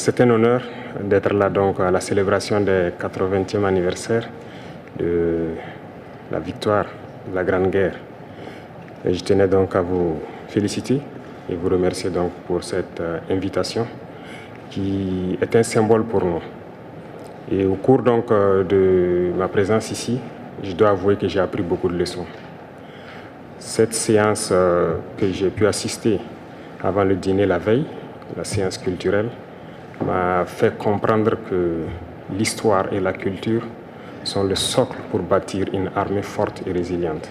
C'est un honneur d'être là donc à la célébration des 80e anniversaire de la victoire de la Grande Guerre. Et je tenais donc à vous féliciter et vous remercier donc pour cette invitation qui est un symbole pour nous. Et au cours donc de ma présence ici, je dois avouer que j'ai appris beaucoup de leçons. Cette séance que j'ai pu assister avant le dîner la veille, la séance culturelle, m'a fait comprendre que l'histoire et la culture sont le socle pour bâtir une armée forte et résiliente.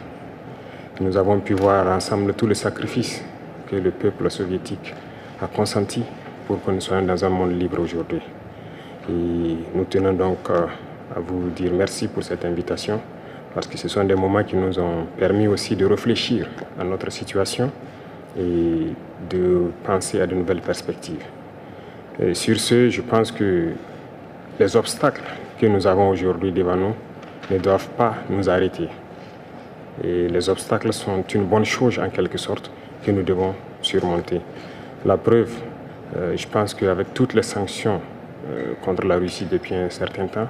Nous avons pu voir ensemble tous les sacrifices que le peuple soviétique a consenti pour que nous soyons dans un monde libre aujourd'hui. Et nous tenons donc à vous dire merci pour cette invitation, parce que ce sont des moments qui nous ont permis aussi de réfléchir à notre situation et de penser à de nouvelles perspectives. Et sur ce, je pense que les obstacles que nous avons aujourd'hui devant nous ne doivent pas nous arrêter. Et les obstacles sont une bonne chose en quelque sorte que nous devons surmonter. La preuve, je pense qu'avec toutes les sanctions contre la Russie depuis un certain temps,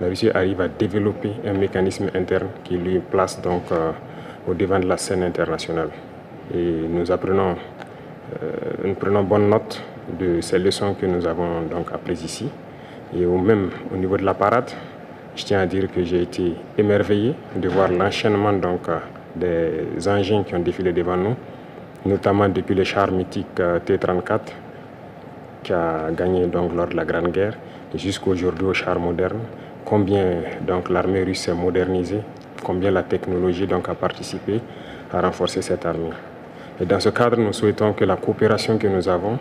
la Russie arrive à développer un mécanisme interne qui lui place donc au devant de la scène internationale. Et nous prenons bonne note de ces leçons que nous avons donc apprises ici. Et même au niveau de la parade, je tiens à dire que j'ai été émerveillé de voir l'enchaînement donc des engins qui ont défilé devant nous, notamment depuis le char mythique T-34 qui a gagné donc lors de la Grande Guerre, jusqu'à aujourd'hui au char moderne. Combien donc l'armée russe s'est modernisée, combien la technologie donc a participé à renforcer cette armée. Et dans ce cadre, nous souhaitons que la coopération que nous avons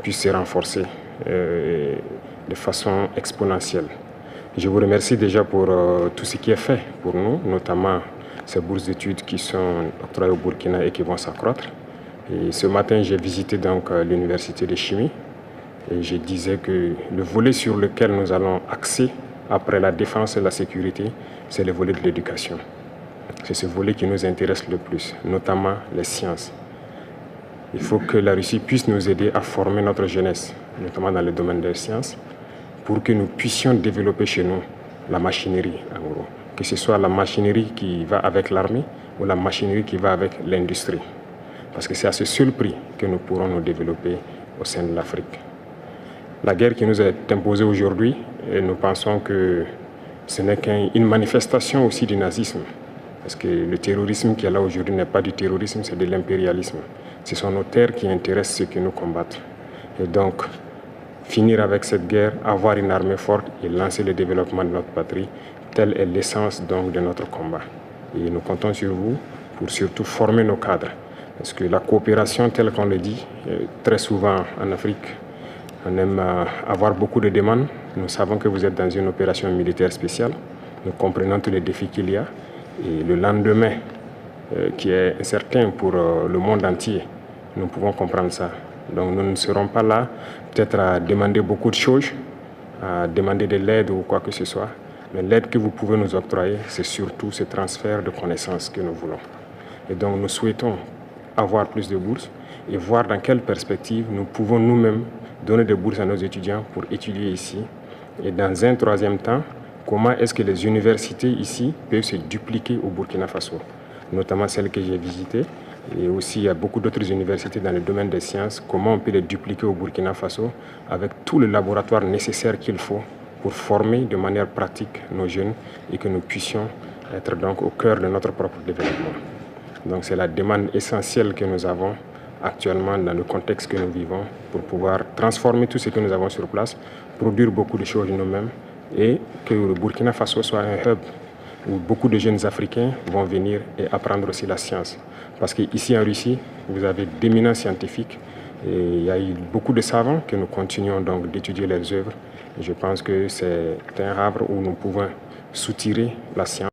puisse se renforcer de façon exponentielle. Je vous remercie déjà pour tout ce qui est fait pour nous, notamment ces bourses d'études qui sont octroyées au Burkina et qui vont s'accroître. Et ce matin, j'ai visité donc l'université de chimie et je disais que le volet sur lequel nous allons axer après la défense et la sécurité, c'est le volet de l'éducation. C'est ce volet qui nous intéresse le plus, notamment les sciences. Il faut que la Russie puisse nous aider à former notre jeunesse, notamment dans le domaine des sciences, pour que nous puissions développer chez nous la machinerie, en gros. Que ce soit la machinerie qui va avec l'armée ou la machinerie qui va avec l'industrie. Parce que c'est à ce seul prix que nous pourrons nous développer au sein de l'Afrique. La guerre qui nous est imposée aujourd'hui, nous pensons que ce n'est qu'une manifestation aussi du nazisme. Parce que le terrorisme qui est là aujourd'hui n'est pas du terrorisme, c'est de l'impérialisme. Ce sont nos terres qui intéressent ceux qui nous combattent. Et donc, finir avec cette guerre, avoir une armée forte et lancer le développement de notre patrie, telle est l'essence donc de notre combat. Et nous comptons sur vous pour surtout former nos cadres. Parce que la coopération, telle qu'on le dit, très souvent en Afrique, on aime avoir beaucoup de demandes. Nous savons que vous êtes dans une opération militaire spéciale. Nous comprenons tous les défis qu'il y a. Et le lendemain, qui est incertain pour le monde entier, nous pouvons comprendre ça. Donc nous ne serons pas là peut-être à demander beaucoup de choses, à demander de l'aide ou quoi que ce soit. Mais l'aide que vous pouvez nous octroyer, c'est surtout ce transfert de connaissances que nous voulons. Et donc nous souhaitons avoir plus de bourses et voir dans quelle perspective nous pouvons nous-mêmes donner des bourses à nos étudiants pour étudier ici. Et dans un troisième temps, comment est-ce que les universités ici peuvent se dupliquer au Burkina Faso, notamment celles que j'ai visitées. Et aussi, il y a beaucoup d'autres universités dans le domaine des sciences. Comment on peut les dupliquer au Burkina Faso avec tout le laboratoire nécessaire qu'il faut pour former de manière pratique nos jeunes et que nous puissions être donc au cœur de notre propre développement. Donc c'est la demande essentielle que nous avons actuellement dans le contexte que nous vivons pour pouvoir transformer tout ce que nous avons sur place, produire beaucoup de choses nous-mêmes et que le Burkina Faso soit un hub où beaucoup de jeunes Africains vont venir et apprendre aussi la science. Parce qu'ici en Russie, vous avez d'éminents scientifiques et il y a eu beaucoup de savants que nous continuons donc d'étudier leurs œuvres. Et je pense que c'est un havre où nous pouvons soutirer la science.